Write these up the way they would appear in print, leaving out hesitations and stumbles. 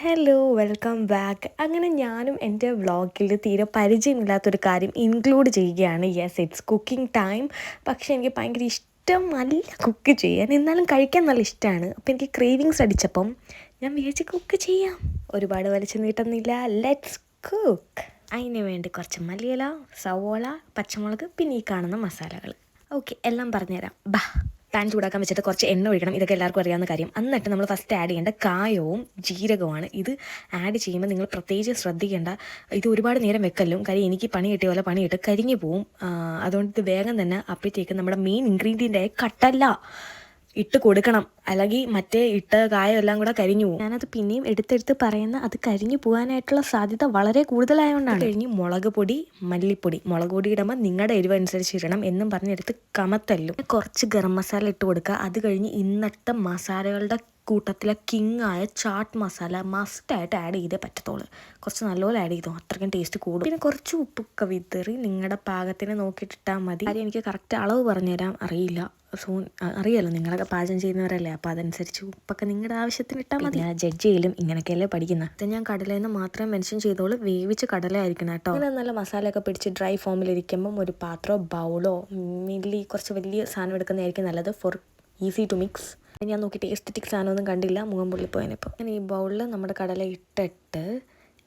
Hello welcome back. അങ്ങനെ ഞാനും എൻ്റെ വ്ളോഗിൽ തീരെ പരിചയമില്ലാത്തൊരു കാര്യം ഇൻക്ലൂഡ് ചെയ്യുകയാണ്. Yes, it's cooking time. പക്ഷേ എനിക്ക് ഭയങ്കര ഇഷ്ടമല്ല കുക്ക് ചെയ്യാൻ, എന്നാലും കഴിക്കാൻ നല്ല ഇഷ്ടമാണ്. അപ്പോൾ എനിക്ക് ക്രേവിങ്സ് അടിച്ചപ്പം ഞാൻ വിചാരിച്ച് കുക്ക് ചെയ്യാം. ഒരുപാട് വലിച്ചു നീട്ടുന്നില്ല, ലെറ്റ്സ് കുക്ക്. അതിന് വേണ്ടി കുറച്ച് മല്ലിയില, സവോള, പച്ചമുളക്, പിന്നെ ഈ കാണുന്ന മസാലകൾ. ഓക്കെ, എല്ലാം പറഞ്ഞുതരാം. ബാ. പാൻ ചൂടാക്കാൻ വെച്ചിട്ട് കുറച്ച് എണ്ണ ഒഴിക്കണം. ഇതൊക്കെ എല്ലാവർക്കും അറിയാവുന്ന കാര്യം. എന്നിട്ട് നമ്മൾ ഫസ്റ്റ് ആഡ് ചെയ്യേണ്ട കായവും ജീരകവുമാണ്. ഇത് ആഡ് ചെയ്യുമ്പോൾ നിങ്ങൾ പ്രത്യേകിച്ച് ശ്രദ്ധിക്കേണ്ട. ഇത് ഒരുപാട് നേരം വെക്കലും, കാര്യം എനിക്ക് പണി കിട്ടിയ പോലെ പണിയിട്ട് കരിഞ്ഞു പോവും. അതുകൊണ്ട് ഇത് വേഗം തന്നെ അപ്പോഴത്തേക്ക് നമ്മുടെ മെയിൻ ഇൻഗ്രീഡിയൻ്റായ കട്ടല്ല ഇട്ട് കൊടുക്കണം, അല്ലെങ്കിൽ മറ്റേ ഇട്ട കായം എല്ലാം കൂടെ കരിഞ്ഞു പോകും. ഞാനത് പിന്നെയും എടുത്തെടുത്ത് പറയുന്ന അത് കരിഞ്ഞു പോകാനായിട്ടുള്ള സാധ്യത വളരെ കൂടുതലായതുകൊണ്ടാണ്. കഴിഞ്ഞ് മുളക് പൊടി, മല്ലിപ്പൊടി. മുളക് പൊടി ഇടുമ്പോൾ നിങ്ങളുടെ എരിവ് അനുസരിച്ച് ഇടണം എന്നും പറഞ്ഞെടുത്ത് കമത്തല്ലും. കുറച്ച് ഗരം മസാല ഇട്ട് കൊടുക്കുക. അത് കഴിഞ്ഞ് ഇന്നത്തെ മസാലകളുടെ കൂട്ടത്തിലെ കിങ്ങായ ചാട്ട് മസാല മസ്റ്റായിട്ട് ആഡ് ചെയ്തേ പറ്റത്തുള്ളൂ. കുറച്ച് നല്ലപോലെ ആഡ് ചെയ്തോ, അത്രയ്ക്കും ടേസ്റ്റ് കൂടും. പിന്നെ കുറച്ച് ഉപ്പൊക്കെ വിതറി നിങ്ങളുടെ പാകത്തിന് നോക്കിയിട്ടിട്ടാൽ മതി. കാര്യം എനിക്ക് കറക്റ്റ് അളവ് പറഞ്ഞുതരാൻ അറിയില്ല. അറിയാലോ, നിങ്ങളൊക്കെ പാചകം ചെയ്യുന്നവരല്ലേ, അപ്പോൾ അതനുസരിച്ച് ഉപ്പൊക്കെ നിങ്ങളുടെ ആവശ്യത്തിന് ഇട്ടാൽ മതി. ഞാൻ ജഡ്ജ് ചെയ്യലും ഇങ്ങനെയൊക്കെയല്ലേ പഠിക്കുന്നത്. അത് ഞാൻ കടലയിൽ നിന്ന് മാത്രം മെൻഷൻ ചെയ്തോളൂ, വേവിച്ച് കടലയായിരിക്കണം കേട്ടോ. അങ്ങനെ നല്ല മസാലയൊക്കെ പിടിച്ച് ഡ്രൈ ഫോമിലിരിക്കുമ്പം ഒരു പാത്രമോ ബൗളോ കുറച്ച് വലിയ സാധനം എടുക്കുന്നതായിരിക്കും നല്ലത്, ഫോർ ഈസി ടു മിക്സ്. ഞാൻ നോക്കിയിട്ട് എസ്തറ്റിക് സാധനമൊന്നും കണ്ടില്ല, മുഖം പൊള്ളി പോയതിനിപ്പോൾ. അങ്ങനെ ഈ ബൗളിൽ നമ്മുടെ കടല ഇട്ടിട്ട്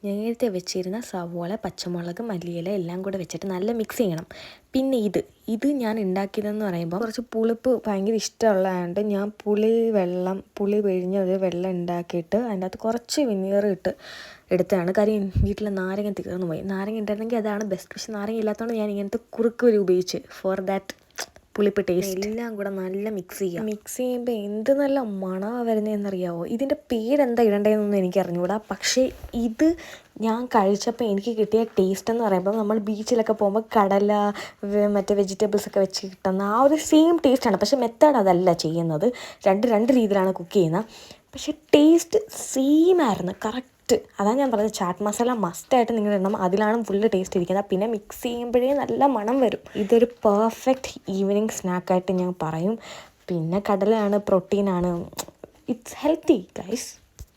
നേരത്തെ വെച്ചിരുന്ന സവോള, പച്ചമുളക്, മല്ലിയില എല്ലാം കൂടെ വെച്ചിട്ട് നല്ല മിക്സ് ചെയ്യണം. പിന്നെ ഇത് ഞാൻ ഉണ്ടാക്കിയതെന്ന് പറയുമ്പോൾ കുറച്ച് പുളിപ്പ് ഭയങ്കര ഇഷ്ടമുള്ളതുകൊണ്ട് ഞാൻ പുളി പിഴിഞ്ഞൊരു വെള്ളം ഉണ്ടാക്കിയിട്ട് അതിൻ്റെ അകത്ത് കുറച്ച് വിനീഗർ എടുത്തതാണ്. കാര്യം വീട്ടിലെ നാരങ്ങ തീർന്നു പോയി. നാരങ്ങ ഉണ്ടായിരുന്നെങ്കിൽ അതാണ് ബെസ്റ്റ്. പക്ഷെ നാരങ്ങ ഇല്ലാത്തതുകൊണ്ട് ഞാൻ ഇങ്ങനത്തെ കുറുക്ക് വരെ ഉപയോഗിച്ച് ഫോർ ദാറ്റ് പുളിപ്പ് ടേസ്റ്റ്. എല്ലാം കൂടെ നല്ല മിക്സ് ചെയ്യുക. മിക്സ് ചെയ്യുമ്പോൾ എന്ത് നല്ല മണമാണ് വരുന്നതെന്നറിയാമോ. ഇതിൻ്റെ പേരെന്താ ഇടേണ്ടതെന്നൊന്നും എനിക്ക് അറിഞ്ഞുകൂടാ. പക്ഷേ ഇത് ഞാൻ കഴിച്ചപ്പോൾ എനിക്ക് കിട്ടിയ ടേസ്റ്റ് എന്ന് പറയുമ്പോൾ നമ്മൾ ബീച്ചിലൊക്കെ പോകുമ്പോൾ കടല മറ്റേ വെജിറ്റബിൾസൊക്കെ വെച്ച് കിട്ടുന്ന ആ ഒരു സെയിം ടേസ്റ്റാണ്. പക്ഷേ മെത്തേഡ് അതല്ല ചെയ്യുന്നത്. രണ്ട് രീതിയിലാണ് കുക്ക് ചെയ്യുന്നത്. പക്ഷേ ടേസ്റ്റ് സെയിം ആയിരുന്നു, കറക്റ്റ്. അതാണ് ഞാൻ പറഞ്ഞത്, ചാട്ട് മസാല മസ്റ്റായിട്ട് നിങ്ങൾ ഇടണം. അതിലാണ് ഫുള്ള് ടേസ്റ്റ് ഇരിക്കുന്നത്. പിന്നെ മിക്സ് ചെയ്യുമ്പോഴേ നല്ല മണം വരും. ഇതൊരു പെർഫെക്റ്റ് ഈവനിങ് സ്നാക്കായിട്ട് ഞാൻ പറയും. പിന്നെ കടലയാണ്, പ്രോട്ടീനാണ്, it's healthy guys,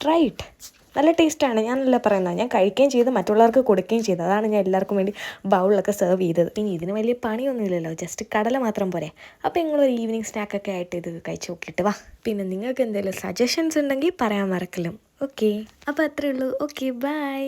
try it. നല്ല ടേസ്റ്റാണ്, ഞാനല്ല പറയുന്നത്. ഞാൻ കഴിക്കുകയും ചെയ്ത് മറ്റുള്ളവർക്ക് കൊടുക്കുകയും ചെയ്തു. അതാണ് ഞാൻ എല്ലാവർക്കും വേണ്ടി ബൗളിലൊക്കെ സെർവ് ചെയ്തത്. ഇനി ഇതിന് വലിയ പണിയൊന്നുമില്ലല്ലോ, ജസ്റ്റ് കടല മാത്രം പോരെ. അപ്പോൾ നിങ്ങളൊരു ഈവനിങ് സ്നാക്കൊക്കെ ആയിട്ട് ഇത് കഴിച്ച് നോക്കിയിട്ട് വാ. പിന്നെ നിങ്ങൾക്ക് എന്തെങ്കിലും സജഷൻസ് ഉണ്ടെങ്കിൽ പറയാൻ മറക്കലും. ഓക്കെ, അപ്പോൾ അത്രയേ ഉള്ളൂ. Okay, by.